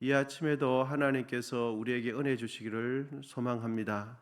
이 아침에도 하나님께서 우리에게 은혜 주시기를 소망합니다.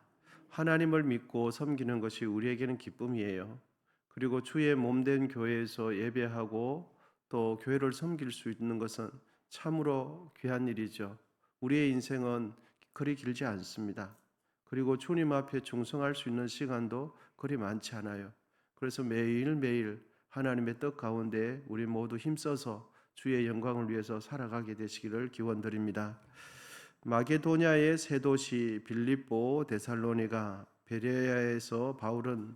하나님을 믿고 섬기는 것이 우리에게는 기쁨이에요. 그리고 주의 몸된 교회에서 예배하고 또 교회를 섬길 수 있는 것은 참으로 귀한 일이죠. 우리의 인생은 그리 길지 않습니다. 그리고 주님 앞에 충성할 수 있는 시간도 그리 많지 않아요. 그래서 매일매일 하나님의 뜻 가운데 우리 모두 힘써서 주의 영광을 위해서 살아가게 되시기를 기원드립니다. 마게도냐의 세 도시 빌립보, 데살로니가, 베레아에서 바울은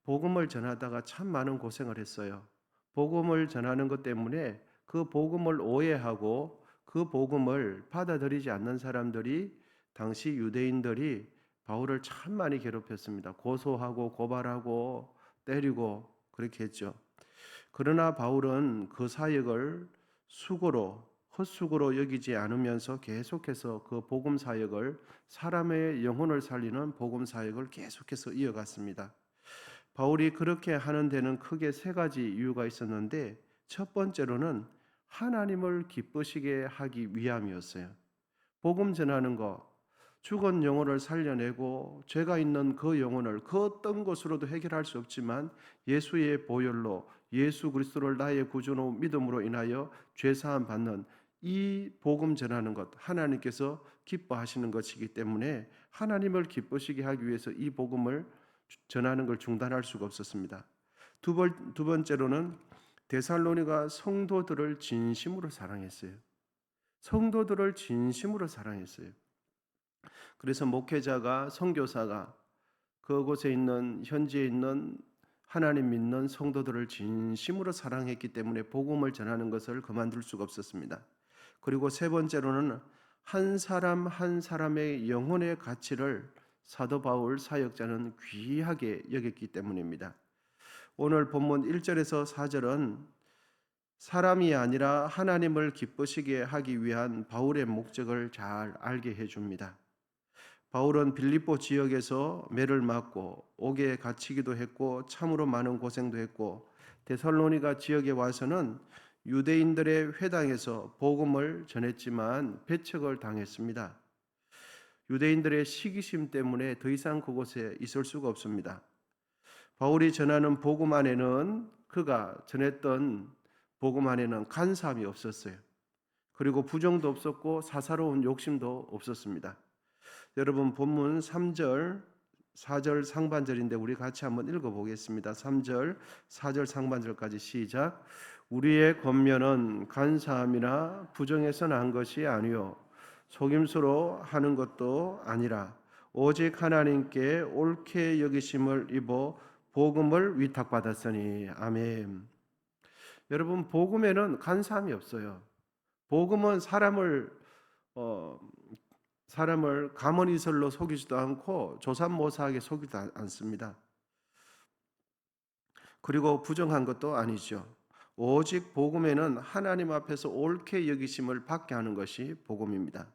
복음을 전하다가 참 많은 고생을 했어요. 복음을 전하는 것 때문에 그 복음을 오해하고 그 복음을 받아들이지 않는 사람들이 당시 유대인들이 바울을 참 많이 괴롭혔습니다. 고소하고 고발하고 때리고 그렇게 했죠. 그러나 바울은 그 사역을 헛수고로 여기지 않으면서 계속해서 그 복음 사역을, 사람의 영혼을 살리는 복음 사역을 계속해서 이어갔습니다. 바울이 그렇게 하는 데는 크게 세 가지 이유가 있었는데, 첫 번째로는 하나님을 기쁘시게 하기 위함이었어요. 복음 전하는 것, 죽은 영혼을 살려내고 죄가 있는 그 영혼을 그 어떤 것으로도 해결할 수 없지만 예수의 보혈로, 예수 그리스도를 나의 구주로 믿음으로 인하여 죄 사함 받는 이 복음 전하는 것, 하나님께서 기뻐하시는 것이기 때문에 하나님을 기쁘시게 하기 위해서 이 복음을 전하는 걸 중단할 수가 없었습니다. 두 번째로는 데살로니가 성도들을 진심으로 사랑했어요. 성도들을 진심으로 사랑했어요. 그래서 목회자가, 선교사가 그곳에 있는, 현지에 있는 하나님 믿는 성도들을 진심으로 사랑했기 때문에 복음을 전하는 것을 그만둘 수가 없었습니다. 그리고 세 번째로는 한 사람 한 사람의 영혼의 가치를 사도 바울 사역자는 귀하게 여겼기 때문입니다. 오늘 본문 1절에서 4절은 사람이 아니라 하나님을 기쁘시게 하기 위한 바울의 목적을 잘 알게 해줍니다. 바울은 빌립보 지역에서 매를 맞고 옥에 갇히기도 했고 참으로 많은 고생도 했고, 데살로니가 지역에 와서는 유대인들의 회당에서 복음을 전했지만 배척을 당했습니다. 유대인들의 시기심 때문에 더 이상 그곳에 있을 수가 없습니다. 바울이 전하는 복음 안에는, 그가 전했던 복음 안에는 간사함이 없었어요. 그리고 부정도 없었고 사사로운 욕심도 없었습니다. 여러분, 본문 3절, 4절 상반절인데 우리 같이 한번 읽어보겠습니다. 3절, 4절 상반절까지 시작. 우리의 권면은 간사함이나 부정해서 난 것이 아니요 속임수로 하는 것도 아니라 오직 하나님께 옳게 여기심을 입어 복음을 위탁받았으니. 아멘. 여러분, 복음에는 간사함이 없어요. 복음은 사람을 감언이설로 속이지도 않고 조삼모사하게 속이지도 않습니다. 그리고 부정한 것도 아니죠. 오직 복음에는 하나님 앞에서 옳게 여기심을 받게 하는 것이 복음입니다.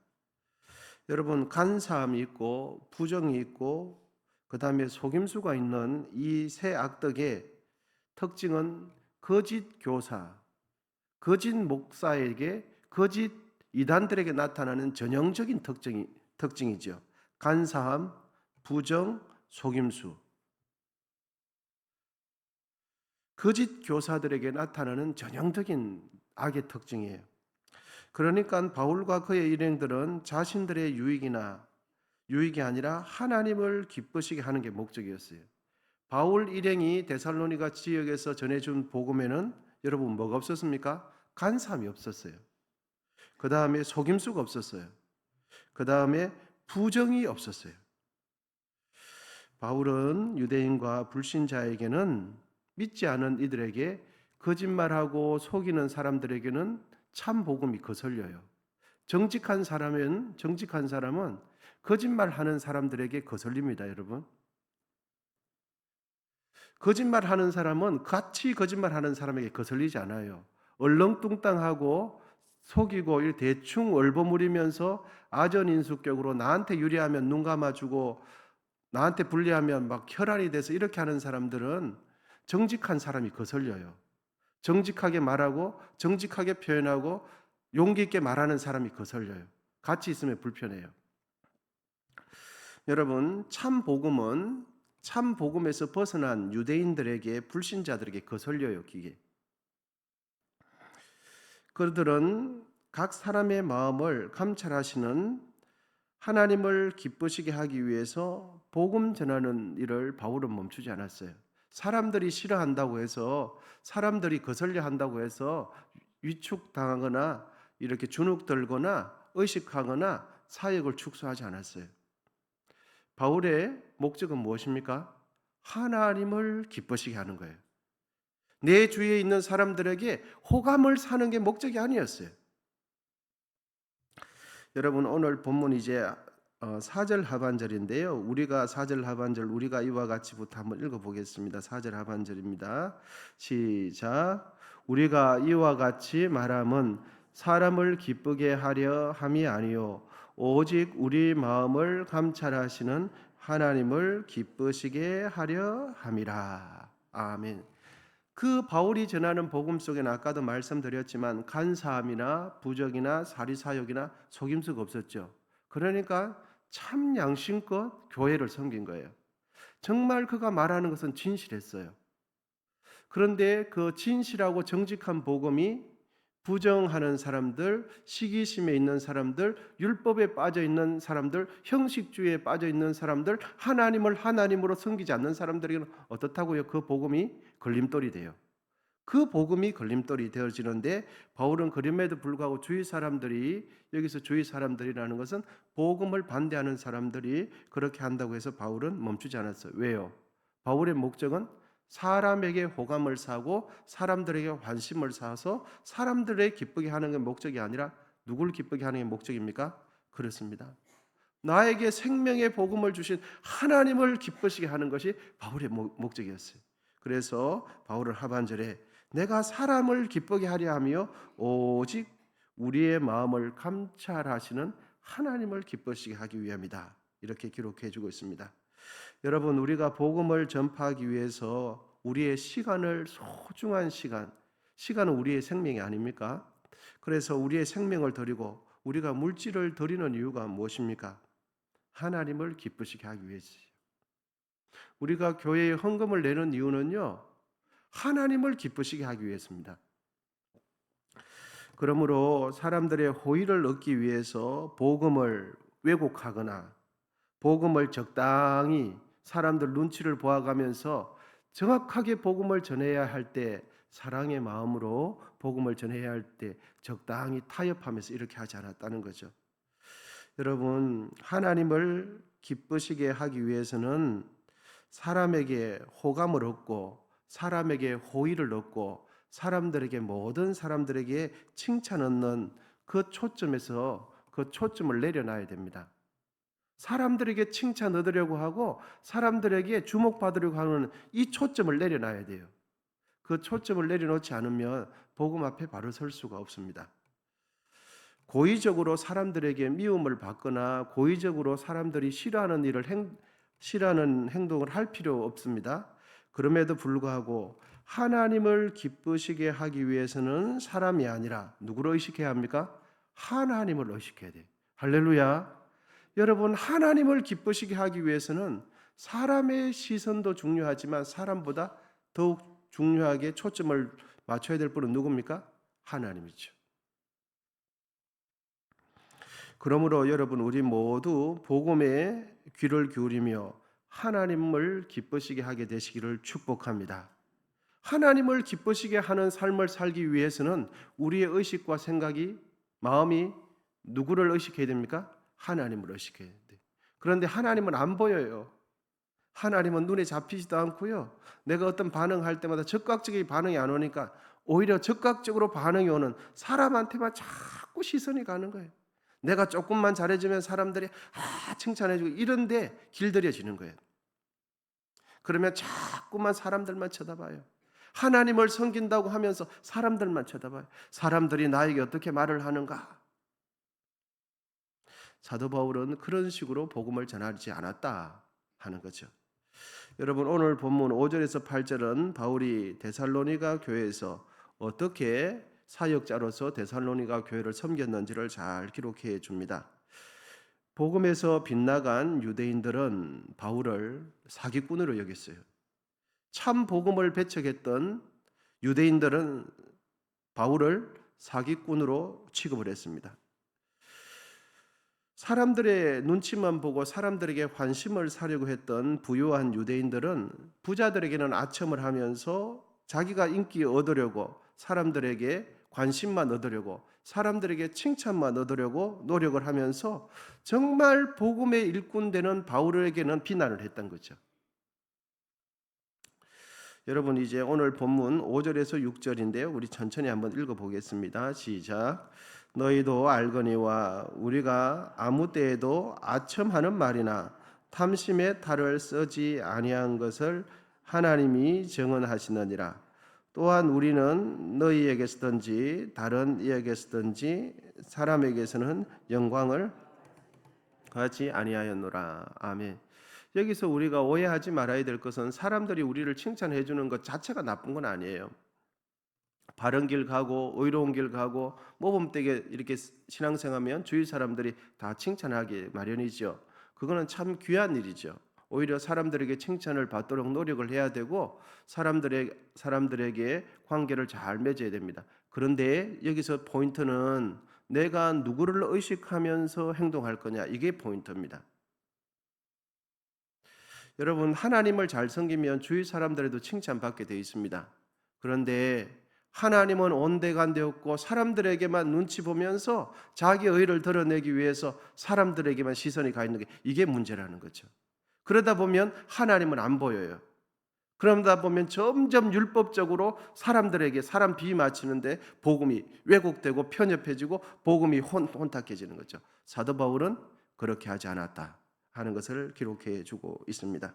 여러분, 간사함이 있고 부정이 있고 그 다음에 속임수가 있는 이 세 악덕의 특징은 거짓 교사, 거짓 목사에게, 거짓 이단들에게 나타나는 전형적인 특징이죠. 간사함, 부정, 속임수. 거짓 교사들에게 나타나는 전형적인 악의 특징이에요. 그러니까 바울과 그의 일행들은 자신들의 유익이 아니라 하나님을 기쁘시게 하는 게 목적이었어요. 바울 일행이 데살로니가 지역에서 전해준 복음에는 여러분 뭐가 없었습니까? 간사함이 없었어요. 그 다음에 속임수가 없었어요. 그 다음에 부정이 없었어요. 바울은 유대인과 불신자에게는, 믿지 않은 이들에게, 거짓말하고 속이는 사람들에게는 참 복음이 거슬려요. 정직한 사람은 거짓말하는 사람들에게 거슬립니다, 여러분. 거짓말하는 사람은 같이 거짓말하는 사람에게 거슬리지 않아요. 얼렁뚱땅하고 속이고 대충 얼버무리면서 아전인수격으로 나한테 유리하면 눈 감아주고 나한테 불리하면 막 혈안이 돼서 이렇게 하는 사람들은 정직한 사람이 거슬려요. 정직하게 말하고 정직하게 표현하고 용기 있게 말하는 사람이 거슬려요. 같이 있으면 불편해요. 여러분, 참 복음에서 벗어난 유대인들에게, 불신자들에게 거슬려요, 그게. 그들은 각 사람의 마음을 감찰하시는 하나님을 기쁘시게 하기 위해서 복음 전하는 일을 바울은 멈추지 않았어요. 사람들이 싫어한다고 해서, 사람들이 거슬려 한다고 해서 위축당하거나 이렇게 주눅들거나 의식하거나 사역을 축소하지 않았어요. 바울의 목적은 무엇입니까? 하나님을 기쁘시게 하는 거예요. 내 주위에 있는 사람들에게 호감을 사는 게 목적이 아니었어요. 여러분, 오늘 본문 이제 4절 하반절인데요. 우리가 4절 하반절 우리가 이와 같이부터 한번 읽어보겠습니다. 4절 하반절입니다. 시작. 우리가 이와 같이 말함은 사람을 기쁘게 하려 함이 아니요 오직 우리 마음을 감찰하시는 하나님을 기쁘시게 하려 함이라. 아멘. 그 바울이 전하는 복음 속에는 아까도 말씀드렸지만 간사함이나 부정이나 사리사욕이나 속임수가 없었죠. 그러니까 참 양심껏 교회를 섬긴 거예요. 정말 그가 말하는 것은 진실했어요. 그런데 그 진실하고 정직한 복음이 부정하는 사람들, 시기심에 있는 사람들, 율법에 빠져 있는 사람들, 형식주의에 빠져 있는 사람들, 하나님을 하나님으로 섬기지 않는 사람들에게는 어떻다고요? 그 복음이 걸림돌이 돼요. 그 복음이 걸림돌이 되어지는데 바울은 그럼에도 불구하고 주위 사람들이, 여기서 주위 사람들이라는 것은 복음을 반대하는 사람들이 그렇게 한다고 해서 바울은 멈추지 않았어요. 왜요? 바울의 목적은 사람에게 호감을 사고 사람들에게 관심을 사서 사람들을 기쁘게 하는 게 목적이 아니라 누구를 기쁘게 하는 게 목적입니까? 그렇습니다. 나에게 생명의 복음을 주신 하나님을 기쁘시게 하는 것이 바울의 목적이었어요. 그래서 바울은 하반절에 내가 사람을 기쁘게 하려 하며 오직 우리의 마음을 감찰하시는 하나님을 기쁘시게 하기 위함이다. 이렇게 기록해 주고 있습니다. 여러분, 우리가 복음을 전파하기 위해서 우리의 시간을, 소중한 시간은 우리의 생명이 아닙니까? 그래서 우리의 생명을 드리고 우리가 물질을 드리는 이유가 무엇입니까? 하나님을 기쁘시게 하기 위해서요. 우리가 교회에 헌금을 내는 이유는요, 하나님을 기쁘시게 하기 위해서입니다. 그러므로 사람들의 호의를 얻기 위해서 복음을 왜곡하거나 복음을 적당히 사람들 눈치를 보아가면서 정확하게 복음을 전해야 할 때, 사랑의 마음으로 복음을 전해야 할 때 적당히 타협하면서 이렇게 하지 않았다는 거죠. 여러분, 하나님을 기쁘시게 하기 위해서는 사람에게 호감을 얻고 사람에게 호의를 얻고 사람들에게, 모든 사람들에게 칭찬 얻는 그 초점에서 그 초점을 내려놔야 됩니다. 사람들에게 칭찬 얻으려고 하고 사람들에게 주목받으려고 하는 이 초점을 내려놔야 돼요. 그 초점을 내려놓지 않으면 복음 앞에 바로 설 수가 없습니다. 고의적으로 사람들에게 미움을 받거나 고의적으로 사람들이 싫어하는 행동을 할 필요 없습니다. 그럼에도 불구하고 하나님을 기쁘시게 하기 위해서는 사람이 아니라 누구를 의식해야 합니까? 하나님을 의식해야 돼요. 할렐루야. 여러분, 하나님을 기쁘시게 하기 위해서는 사람의 시선도 중요하지만 사람보다 더욱 중요하게 초점을 맞춰야 될 분은 누굽니까? 하나님이죠. 그러므로 여러분, 우리 모두 복음에 귀를 기울이며 하나님을 기쁘시게 하게 되시기를 축복합니다. 하나님을 기쁘시게 하는 삶을 살기 위해서는 우리의 의식과 생각이, 마음이 누구를 의식해야 됩니까? 하나님을 의식해야 돼요. 그런데 하나님은 안 보여요. 하나님은 눈에 잡히지도 않고요. 내가 어떤 반응할 때마다 즉각적인 반응이 안 오니까 오히려 즉각적으로 반응이 오는 사람한테만 자꾸 시선이 가는 거예요. 내가 조금만 잘해주면 사람들이 칭찬해주고 이런데 길들여지는 거예요. 그러면 자꾸만 사람들만 쳐다봐요. 하나님을 섬긴다고 하면서 사람들만 쳐다봐요. 사람들이 나에게 어떻게 말을 하는가? 사도 바울은 그런 식으로 복음을 전하지 않았다 하는 거죠. 여러분, 오늘 본문 5절에서 8절은 바울이 데살로니가 교회에서 어떻게 사역자로서 데살로니가 교회를 섬겼는지를 잘 기록해 줍니다. 복음에서 빗나간 유대인들은 바울을 사기꾼으로 여겼어요. 참 복음을 배척했던 유대인들은 바울을 사기꾼으로 취급을 했습니다. 사람들의 눈치만 보고 사람들에게 관심을 사려고 했던 부유한 유대인들은 부자들에게는 아첨을 하면서 자기가 인기 얻으려고, 사람들에게 관심만 얻으려고, 사람들에게 칭찬만 얻으려고 노력을 하면서 정말 복음의 일꾼 되는 바울에게는 비난을 했던 거죠. 여러분, 이제 오늘 본문 5절에서 6절인데요. 우리 천천히 한번 읽어보겠습니다. 시작. 너희도 알거니와 우리가 아무 때에도 아첨하는 말이나 탐심의 탈을 쓰지 아니한 것을 하나님이 정언하시느니라. 또한 우리는 너희에게서든지 다른 이에게서든지 사람에게서는 영광을 하지 아니하였노라. 아멘. 여기서 우리가 오해하지 말아야 될 것은 사람들이 우리를 칭찬해 주는 것 자체가 나쁜 건 아니에요. 바른 길 가고 의로운 길 가고 모범되게 이렇게 신앙생활하면 주위 사람들이 다 칭찬하기 마련이죠. 그거는 참 귀한 일이죠. 오히려 사람들에게 칭찬을 받도록 노력을 해야 되고 사람들에게 관계를 잘 맺어야 됩니다. 그런데 여기서 포인트는 내가 누구를 의식하면서 행동할 거냐, 이게 포인트입니다. 여러분, 하나님을 잘 섬기면 주위 사람들에도 칭찬받게 되어 있습니다. 그런데 하나님은 온데간데 없고 사람들에게만 눈치 보면서 자기 의를 드러내기 위해서 사람들에게만 시선이 가 있는 게 이게 문제라는 거죠. 그러다 보면 하나님은 안 보여요. 그러다 보면 점점 율법적으로 사람들에게 사람 비위 맞추는데 복음이 왜곡되고 편협해지고 복음이 혼탁해지는 거죠. 사도 바울은 그렇게 하지 않았다 하는 것을 기록해 주고 있습니다.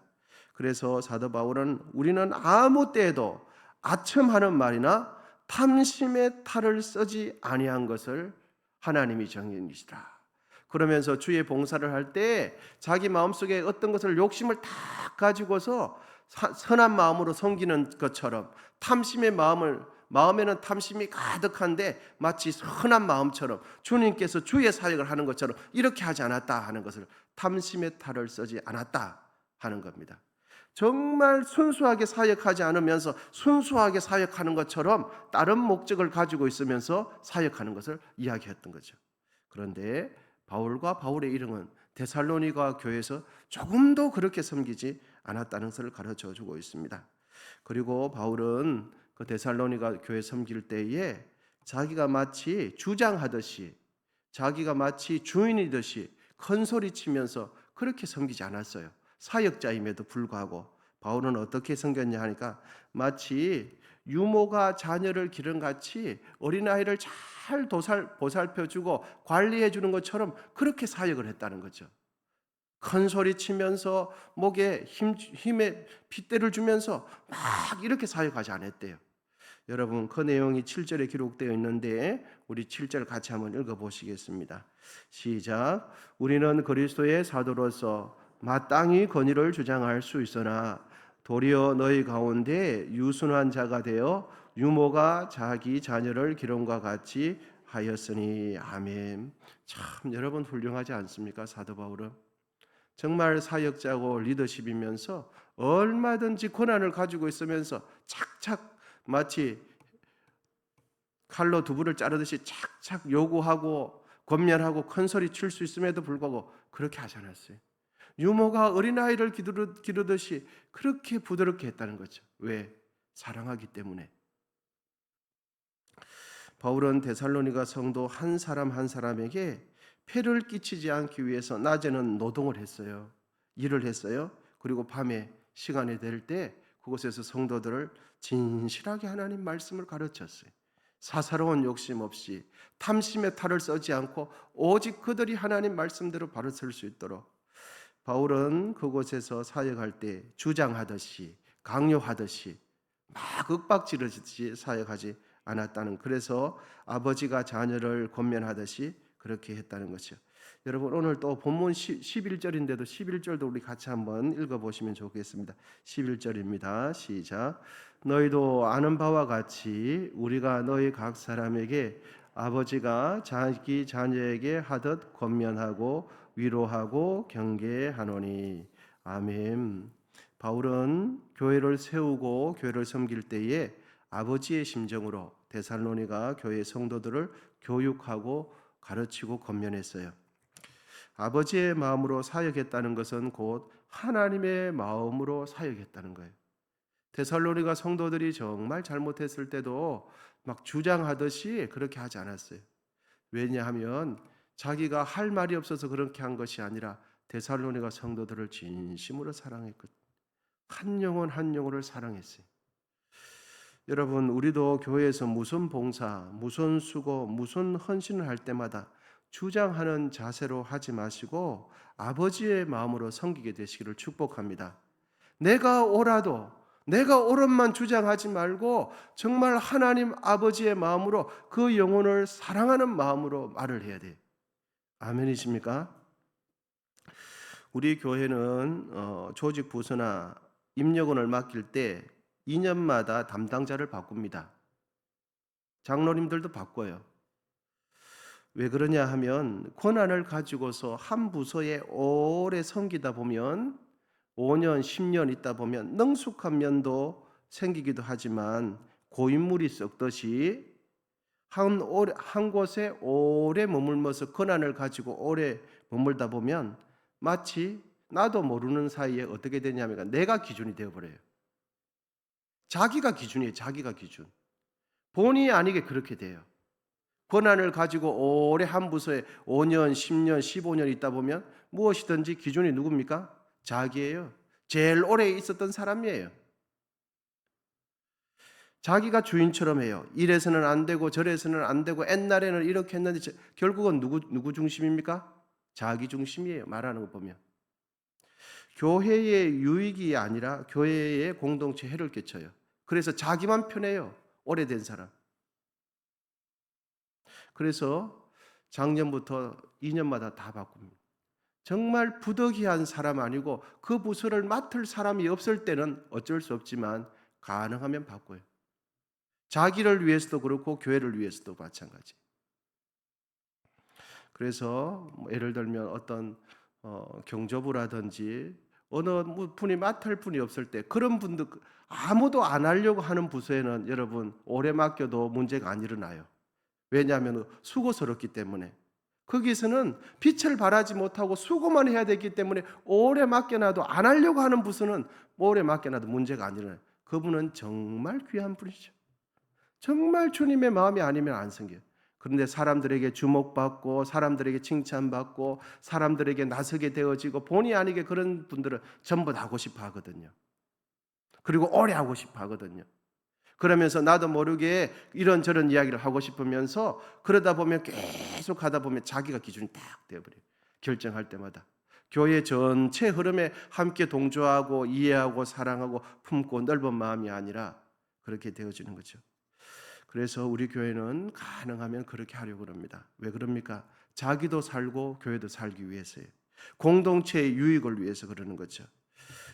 그래서 사도 바울은 우리는 아무 때에도 아첨하는 말이나 탐심의 탈을 쓰지 아니한 것을 하나님이 정하시라. 그러면서 주의 봉사를 할 때 자기 마음속에 어떤 것을 욕심을 다 가지고서 선한 마음으로 섬기는 것처럼 마음에는 탐심이 가득한데 마치 선한 마음처럼 주님께서 주의 사역을 하는 것처럼 이렇게 하지 않았다 하는 것을 탐심의 탈을 쓰지 않았다 하는 겁니다. 정말 순수하게 사역하지 않으면서 순수하게 사역하는 것처럼 다른 목적을 가지고 있으면서 사역하는 것을 이야기했던 거죠. 그런데 바울과 바울의 일행은 데살로니가 교회에서 조금도 그렇게 섬기지 않았다는 것을 가르쳐 주고 있습니다. 그리고 바울은 그 데살로니가 교회 섬길 때에 자기가 마치 주장하듯이, 자기가 마치 주인이듯이 큰 소리 치면서 그렇게 섬기지 않았어요. 사역자임에도 불구하고 바울은 어떻게 섬겼냐 하니까 마치 유모가 자녀를 기른같이 어린아이를 잘 보살펴주고 관리해주는 것처럼 그렇게 사역을 했다는 거죠. 큰 소리 치면서 목에 힘에 핏대를 주면서 막 이렇게 사역하지 않았대요. 여러분, 그 내용이 7절에 기록되어 있는데 우리 7절 같이 한번 읽어보시겠습니다. 시작. 우리는 그리스도의 사도로서 마땅히 권위를 주장할 수 있으나 도리어 너희 가운데 유순한 자가 되어 유모가 자기 자녀를 기름과 같이 하였으니. 아멘. 참 여러분 훌륭하지 않습니까? 사도 바울은 정말 사역자고 리더십이면서 얼마든지 권한을 가지고 있으면서 착착 마치 칼로 두부를 자르듯이 착착 요구하고 권면하고 큰 소리 칠 수 있음에도 불구하고 그렇게 하지 않았어요. 유모가 어린아이를 기르듯이 그렇게 부드럽게 했다는 거죠. 왜? 사랑하기 때문에. 바울은 데살로니가 성도 한 사람 한 사람에게 폐를 끼치지 않기 위해서 낮에는 노동을 했어요. 일을 했어요. 그리고 밤에 시간이 될 때 그곳에서 성도들을 진실하게 하나님 말씀을 가르쳤어요. 사사로운 욕심 없이 탐심의 탈을 쓰지 않고 오직 그들이 하나님 말씀대로 바로 설 수 있도록 바울은 그곳에서 사역할 때 주장하듯이 강요하듯이 막 윽박지르듯이 사역하지 않았다는, 그래서 아버지가 자녀를 권면하듯이 그렇게 했다는 것이죠. 여러분 오늘 또 본문 11절인데도 11절도 우리 같이 한번 읽어보시면 좋겠습니다. 11절입니다. 시작. 너희도 아는 바와 같이 우리가 너희 각 사람에게 아버지가 자기 자녀에게 하듯 권면하고 위로하고 경계하노니. 아멘. 바울은 교회를 세우고 교회를 섬길 때에 아버지의 심정으로 데살로니가 교회 성도들을 교육하고 가르치고 권면했어요. 아버지의 마음으로 사역했다는 것은 곧 하나님의 마음으로 사역했다는 거예요. 데살로니가 성도들이 정말 잘못했을 때도 막 주장하듯이 그렇게 하지 않았어요. 왜냐하면 자기가 할 말이 없어서 그렇게 한 것이 아니라 데살로니가 성도들을 진심으로 사랑했거든요. 한 영혼 한 영혼을 사랑했어요. 여러분, 우리도 교회에서 무슨 봉사, 무슨 수고, 무슨 헌신을 할 때마다 주장하는 자세로 하지 마시고 아버지의 마음으로 섬기게 되시기를 축복합니다. 내가 옳은만 주장하지 말고 정말 하나님 아버지의 마음으로 그 영혼을 사랑하는 마음으로 말을 해야 돼요. 아멘이십니까? 우리 교회는 조직 부서나 임력원을 맡길 때 2년마다 담당자를 바꿉니다. 장로님들도 바꿔요. 왜 그러냐 하면 권한을 가지고서 한 부서에 오래 섬기다 보면 5년, 10년 있다 보면 능숙한 면도 생기기도 하지만 고인물이 썩듯이 한 곳에 오래 머물면서 권한을 가지고 오래 머물다 보면 마치 나도 모르는 사이에 어떻게 되냐면 내가 기준이 되어버려요. 자기가 기준이에요. 자기가 기준. 본의 아니게 그렇게 돼요. 권한을 가지고 오래 한 부서에 5년, 10년, 15년 있다 보면 무엇이든지 기준이 누굽니까? 자기예요. 제일 오래 있었던 사람이에요. 자기가 주인처럼 해요. 이래서는 안 되고 저래서는 안 되고 옛날에는 이렇게 했는데 결국은 누구 중심입니까? 자기 중심이에요. 말하는 거 보면. 교회의 유익이 아니라 교회의 공동체 해를 끼쳐요. 그래서 자기만 편해요. 오래된 사람. 그래서 작년부터 2년마다 다 바꿉니다. 정말 부득이한 사람 아니고 그 부서를 맡을 사람이 없을 때는 어쩔 수 없지만 가능하면 바꿔요. 자기를 위해서도 그렇고 교회를 위해서도 마찬가지. 그래서 예를 들면 어떤 경조부라든지 어느 분이 맡을 분이 없을 때 그런 분들 아무도 안 하려고 하는 부서에는 여러분 오래 맡겨도 문제가 안 일어나요. 왜냐하면 수고스럽기 때문에. 거기서는 빛을 발하지 못하고 수고만 해야 되기 때문에 오래 맡겨놔도 안 하려고 하는 부서는 오래 맡겨놔도 문제가 안 일어나요. 그분은 정말 귀한 분이죠. 정말 주님의 마음이 아니면 안 생겨요. 그런데 사람들에게 주목받고 사람들에게 칭찬받고 사람들에게 나서게 되어지고 본의 아니게 그런 분들은 전부 다 하고 싶어 하거든요. 그리고 오래 하고 싶어 하거든요. 그러면서 나도 모르게 이런저런 이야기를 하고 싶으면서 그러다 보면 계속 하다 보면 자기가 기준이 딱 되어버려요. 결정할 때마다. 교회 전체 흐름에 함께 동조하고 이해하고 사랑하고 품고 넓은 마음이 아니라 그렇게 되어지는 거죠. 그래서 우리 교회는 가능하면 그렇게 하려고 합니다. 왜 그럽니까? 자기도 살고 교회도 살기 위해서예요. 공동체의 유익을 위해서 그러는 거죠.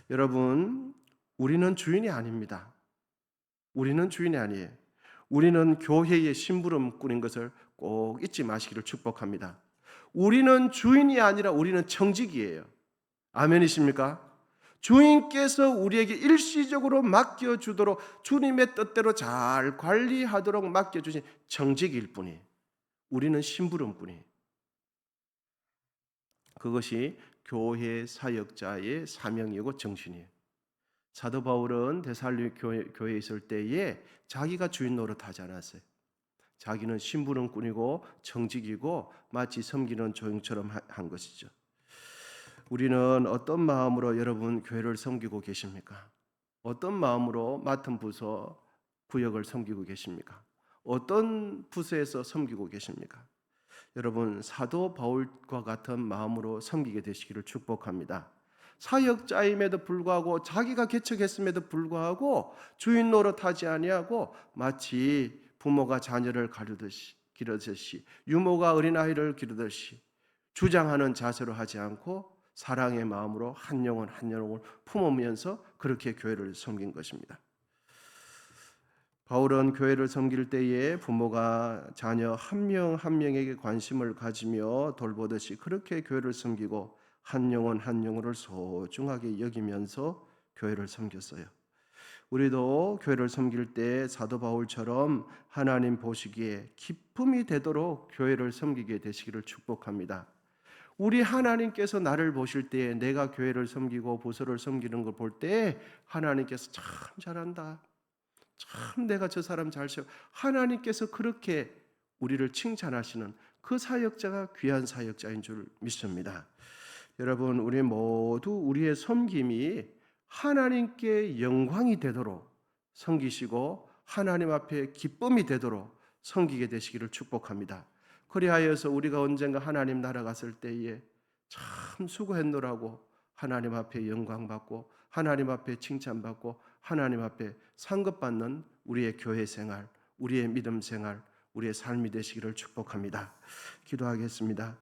여러분, 우리는 주인이 아닙니다. 우리는 주인이 아니에요. 우리는 교회의 심부름꾼인 것을 꼭 잊지 마시기를 축복합니다. 우리는 주인이 아니라 우리는 청직이에요. 아멘이십니까? 주인께서 우리에게 일시적으로 맡겨주도록 주님의 뜻대로 잘 관리하도록 맡겨주신 청직일 뿐이에요. 우리는 심부름꾼이에요. 그것이 교회 사역자의 사명이고 정신이에요. 사도 바울은 데살로니가 교회에 있을 때에 자기가 주인 노릇하지 않았어요. 자기는 심부름꾼이고 청직이고 마치 섬기는 조용처럼 한 것이죠. 우리는 어떤 마음으로 여러분 교회를 섬기고 계십니까? 어떤 마음으로 맡은 부서 구역을 섬기고 계십니까? 어떤 부서에서 섬기고 계십니까? 여러분 사도 바울과 같은 마음으로 섬기게 되시기를 축복합니다. 사역자임에도 불구하고 자기가 개척했음에도 불구하고 주인 노릇하지 아니하고 마치 부모가 자녀를 기르듯이 유모가 어린아이를 기르듯이 주장하는 자세로 하지 않고 사랑의 마음으로 한 영혼 한 영혼을 품으면서 그렇게 교회를 섬긴 것입니다. 바울은 교회를 섬길 때에 부모가 자녀 한 명 한 명에게 관심을 가지며 돌보듯이 그렇게 교회를 섬기고 한 영혼 한 영혼을 소중하게 여기면서 교회를 섬겼어요. 우리도 교회를 섬길 때 사도 바울처럼 하나님 보시기에 기쁨이 되도록 교회를 섬기게 되시기를 축복합니다. 우리 하나님께서 나를 보실 때에 내가 교회를 섬기고 부서를 섬기는 걸 볼 때 하나님께서 참 잘한다. 참 내가 저 사람 잘 세워. 하나님께서 그렇게 우리를 칭찬하시는 그 사역자가 귀한 사역자인 줄 믿습니다. 여러분, 우리 모두 우리의 섬김이 하나님께 영광이 되도록 섬기시고 하나님 앞에 기쁨이 되도록 섬기게 되시기를 축복합니다. 그리하여서 우리가 언젠가 하나님 나라 갔을 때에 참 수고했노라고 하나님 앞에 영광받고 하나님 앞에 칭찬받고 하나님 앞에 상급받는 우리의 교회 생활, 우리의 믿음 생활, 우리의 삶이 되시기를 축복합니다. 기도하겠습니다.